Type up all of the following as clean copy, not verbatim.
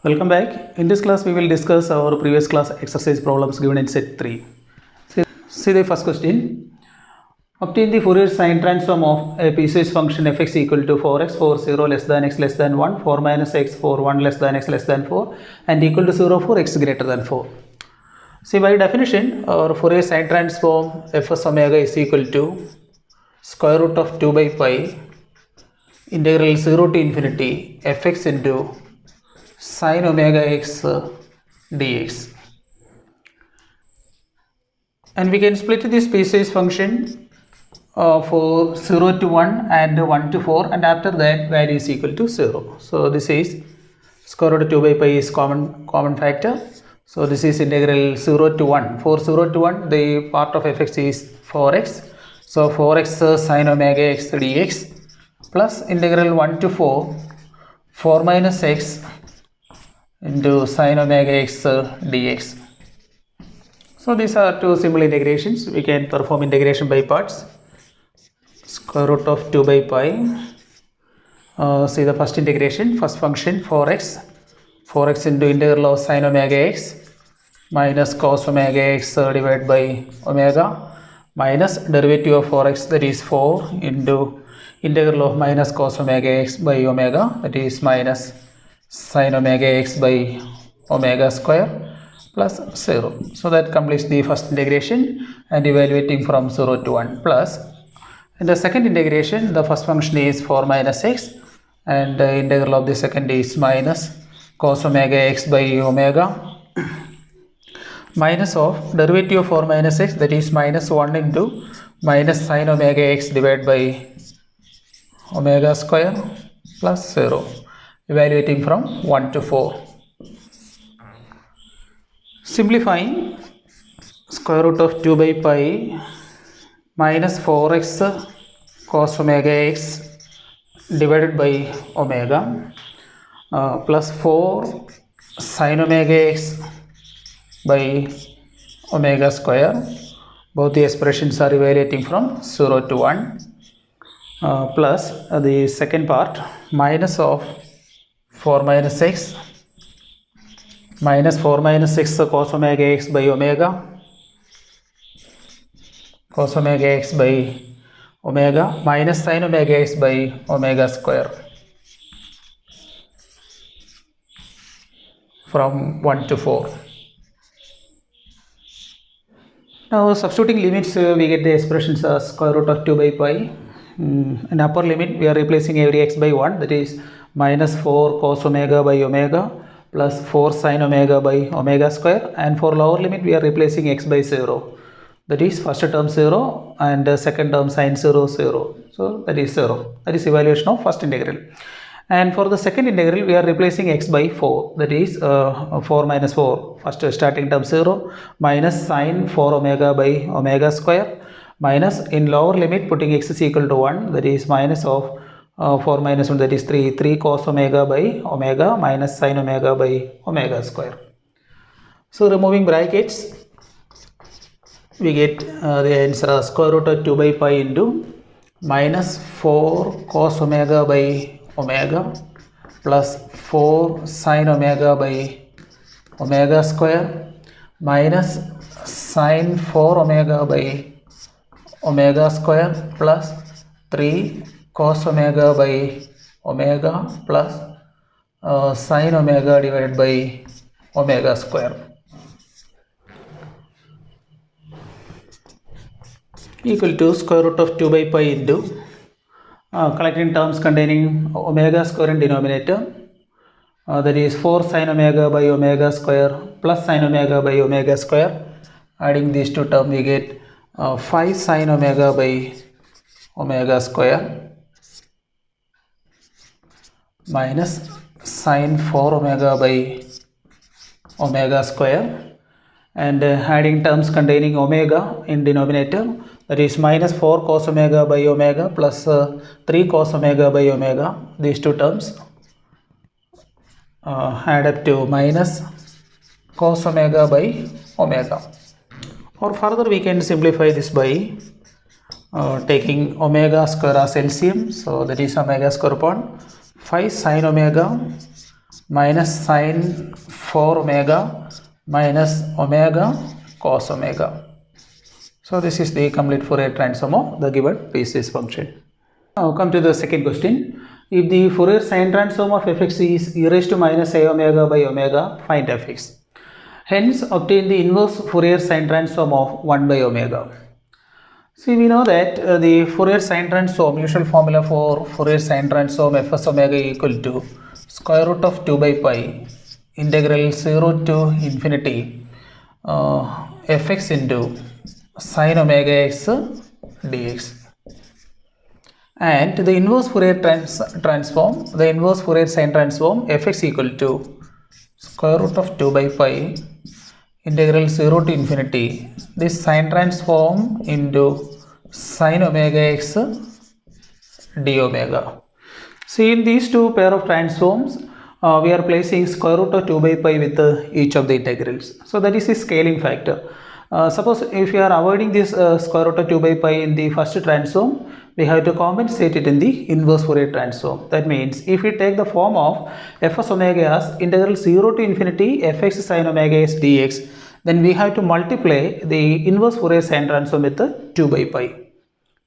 Welcome back. In this class, we will discuss our previous class exercise problems given in set 3. See the first question. Obtain the Fourier sine transform of a piecewise function fx equal to 4x for 0 less than x less than 1, 4 minus x for 1 less than x less than 4, and equal to 0 for x greater than 4. See, by definition, our Fourier sine transform fs omega is equal to square root of 2 by pi integral 0 to infinity fx into sin omega x dx, and we can split this piecewise function for 0 to 1 and 1 to 4, and after that value is equal to 0. So this is square root of 2 by pi is common factor. So this is integral 0 to 1. For 0 to 1, the part of fx is 4x. So 4x sin omega x dx plus integral 1 to 4 minus x into sin omega x dx. So these are two simple integrations. We can perform integration by parts. Square root of 2 by pi. See the first integration, first function 4x into integral of sin omega x minus cos omega x divided by omega minus derivative of 4x, that is 4, into integral of minus cos omega x by omega, that is minus sin omega x by omega square plus 0. So that completes the first integration and evaluating from 0 to 1 plus. In the second integration, the first function is 4 minus x and the integral of the second is minus cos omega x by omega minus of derivative of 4 minus x, that is minus 1 into minus sin omega x divided by omega square plus 0, evaluating from 1 to 4. Simplifying, square root of 2 by pi minus 4x cos omega x divided by omega plus 4 sin omega x by omega square. Both the expressions are evaluating from 0 to 1 plus the second part minus of 4 minus x minus 4 minus x cos omega x by omega minus sin omega x by omega square from 1 to 4. Now substituting limits, we get the expressions as square root of 2 by pi. In upper limit, we are replacing every x by 1, that is minus 4 cos omega by omega plus 4 sin omega by omega square, and for lower limit we are replacing x by 0, that is first term 0 and second term sin 0 0, so that is 0. That is evaluation of first integral. And for the second integral, we are replacing x by 4, that is 4 minus 4, first starting term 0 minus sin 4 omega by omega square minus in lower limit putting x is equal to 1, that is minus of 4 minus 1, that is 3 cos omega by omega minus sin omega by omega square. So removing brackets, we get the answer as square root of 2 by pi into minus 4 cos omega by omega plus 4 sin omega by omega square minus sin 4 omega by omega square plus 3 cos omega by omega plus sin omega divided by omega square equal to square root of 2 by pi into collecting terms containing omega square in denominator, that is 4 sin omega by omega square plus sin omega by omega square. Adding these two terms, we get 5 sin omega by omega square minus sin 4 omega by omega square, and adding terms containing omega in denominator, that is minus 4 cos omega by omega plus 3 cos omega by omega. These two terms add up to minus cos omega by omega. Or further we can simplify this by taking omega square as LCM, so that is omega square upon 5 sin omega minus sine 4 omega minus omega cos omega. So this is the complete Fourier transform of the given basis function. Now come to the second question. If the Fourier sine transform of fx is e raised to minus a omega by omega, find fx. Hence obtain the inverse Fourier sine transform of 1 by omega. See, we know that the Fourier sine transform, usual formula for Fourier sine transform fs omega equal to square root of 2 by pi integral 0 to infinity fx into sine omega x dx. And the inverse Fourier transform, the inverse Fourier sine transform fx equal to square root of 2 by pi integral 0 to infinity this sine transform into sine omega x d omega. See, in these two pair of transforms, we are placing square root of 2 by pi with each of the integrals. So that is the scaling factor. Suppose if you are avoiding this square root of 2 by pi in the first transform, we have to compensate it in the inverse Fourier transform. That means if we take the form of fs omega as integral 0 to infinity fx sine omega s dx, then we have to multiply the inverse Fourier sine transform with the 2 by pi.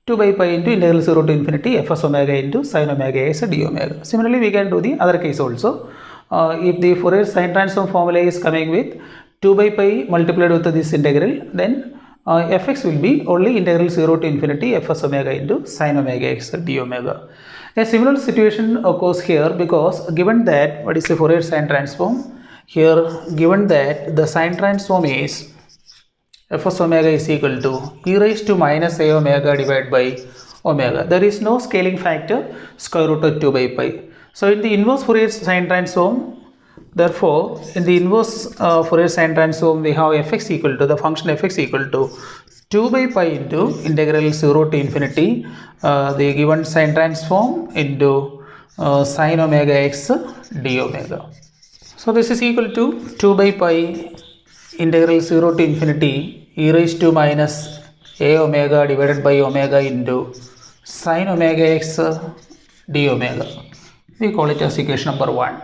2 by pi into integral 0 to infinity fs omega into sine omega s d omega. Similarly, we can do the other case also. If the Fourier sine transform formula is coming with 2 by pi multiplied with this integral, then fx will be only integral 0 to infinity fs omega into sine omega x d omega. A similar situation occurs here because given that what is the Fourier sine transform? Here given that the sine transform is fs omega is equal to e raised to minus a omega divided by omega. There is no scaling factor square root of 2 by pi. So in the inverse Fourier sine transform, therefore, in the inverse Fourier sine transform, we have fx equal to the function fx equal to 2 by pi into integral 0 to infinity the given sine transform into sine omega x d omega. So this is equal to 2 by pi integral 0 to infinity e raised to minus a omega divided by omega into sine omega x d omega. We call it as equation number 1.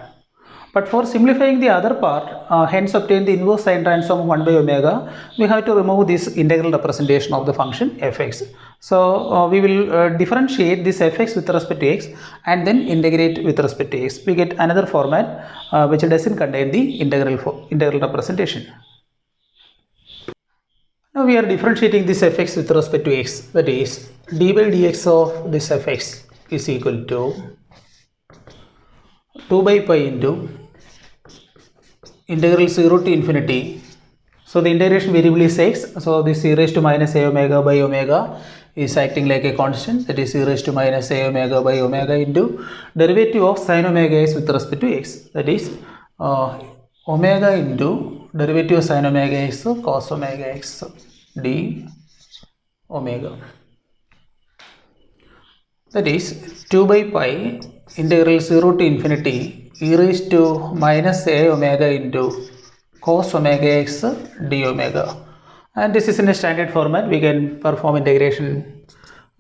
But for simplifying the other part, hence obtain the inverse sine transform of 1 by omega, we have to remove this integral representation of the function fx. So we will differentiate this fx with respect to x and then integrate with respect to x. We get another format which doesn't contain the integral representation. Now we are differentiating this fx with respect to x, that is d by dx of this fx is equal to 2 by pi into integral 0 to infinity. So the integration variable is x, so this e raised to minus a omega by omega is acting like a constant, that is e raised to minus a omega by omega into derivative of sine omega x with respect to x, that is omega into derivative of sine omega x cos omega x d omega, that is 2 by pi integral 0 to infinity e raised to minus a omega into cos omega x d omega. And this is in a standard format. We can perform integration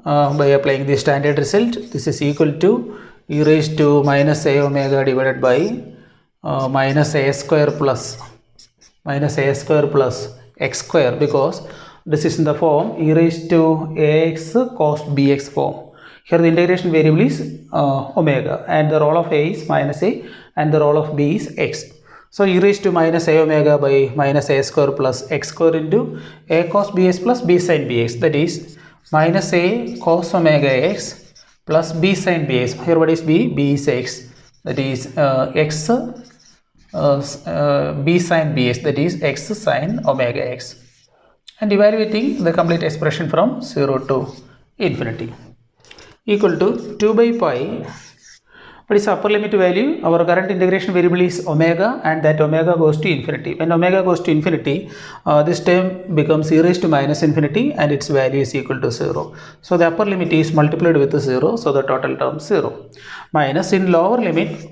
by applying the standard result. This is equal to e raised to minus a omega divided by minus a square plus x square, because this is in the form e raised to ax cos bx form. Here the integration variable is omega and the role of a is minus a and the role of b is x. So e raised to minus a omega by minus a square plus x square into a cos bx plus b sin bx, that is minus a cos omega x plus b sin bx. Here what is b? B is x, that is x b sin bx, that is x sin omega x, and evaluating the complete expression from 0 to infinity equal to 2 by pi. What is the upper limit value? Our current integration variable is omega and that omega goes to infinity. When omega goes to infinity, this term becomes e raised to minus infinity and its value is equal to 0. So the upper limit is multiplied with 0, so the total term 0. Minus in lower limit,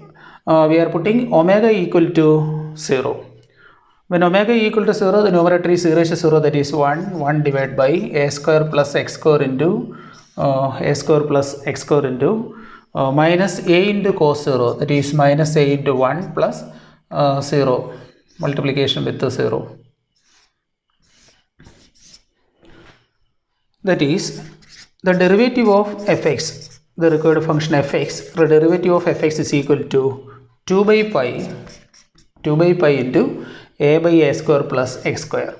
we are putting omega equal to 0. When omega equal to 0, the numerator is e raised to 0, that is 1 divided by a square plus x square into a square plus x square into minus a into cos 0, that is minus a into 1 plus 0, multiplication with the 0. That is, the derivative of fx, the required function fx, the derivative of fx is equal to 2 by pi into a by a square plus x square.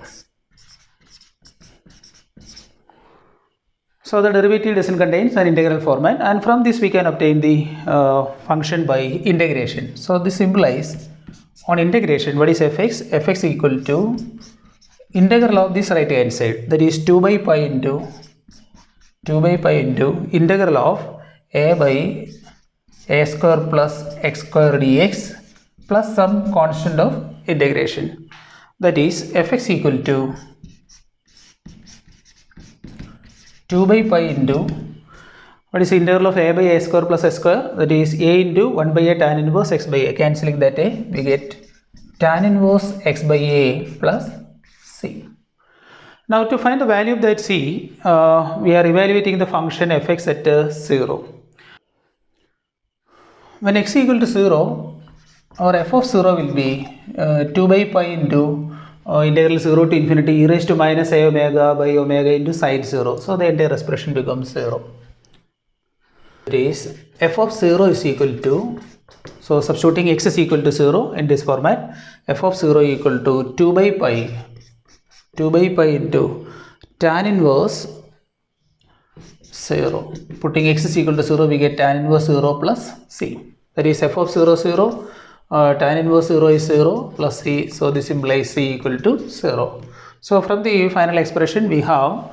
So the derivative doesn't contain an integral format, and from this we can obtain the function by integration. So this implies on integration, what is fx? Fx equal to integral of this right hand side, that is 2 by pi into integral of a by a square plus x square dx plus some constant of integration, that is fx equal to 2 by pi into, what is the integral of a by a square plus s square, that is a into 1 by a tan inverse x by a. Cancelling that a, we get tan inverse x by a plus c. Now to find the value of that c, we are evaluating the function fx at 0. When x equal to 0, our f of 0 will be 2 by pi into integral 0 to infinity e raised to minus a omega by omega into sine 0. So the entire expression becomes 0. That is, f of 0 is equal to, so substituting x is equal to 0 in this format, f of 0 equal to 2 by pi into tan inverse 0. Putting x is equal to 0, we get tan inverse 0 plus c. That is, f of 0, 0. Tan inverse 0 is 0 plus c, so this implies c equal to 0. So from the final expression we have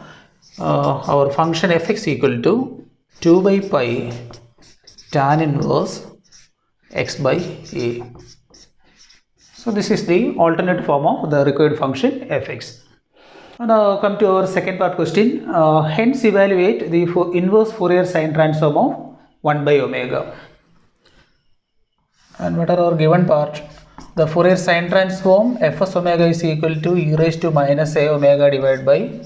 our function fx equal to 2 by pi tan inverse x by a. So this is the alternate form of the required function fx. Now come to our second part question. Hence evaluate the inverse Fourier sine transform of 1 by omega. And what are our given part? The Fourier sine transform fs omega is equal to e raised to minus a omega divided by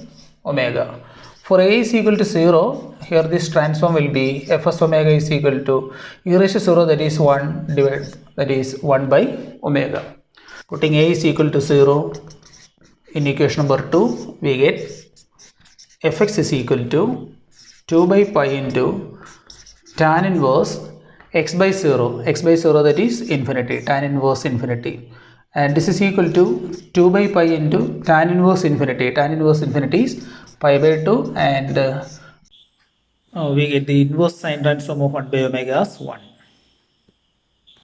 omega. For a is equal to 0, here this transform will be fs omega is equal to e raised to 0, that is 1 divided, that is 1 by omega. Putting a is equal to 0 in equation number 2, we get fx is equal to 2 by pi into tan inverse x by 0, that is infinity, tan inverse infinity, and this is equal to 2 by pi into tan inverse infinity is pi by 2, and we get the inverse sine transform of 1 by omega as 1.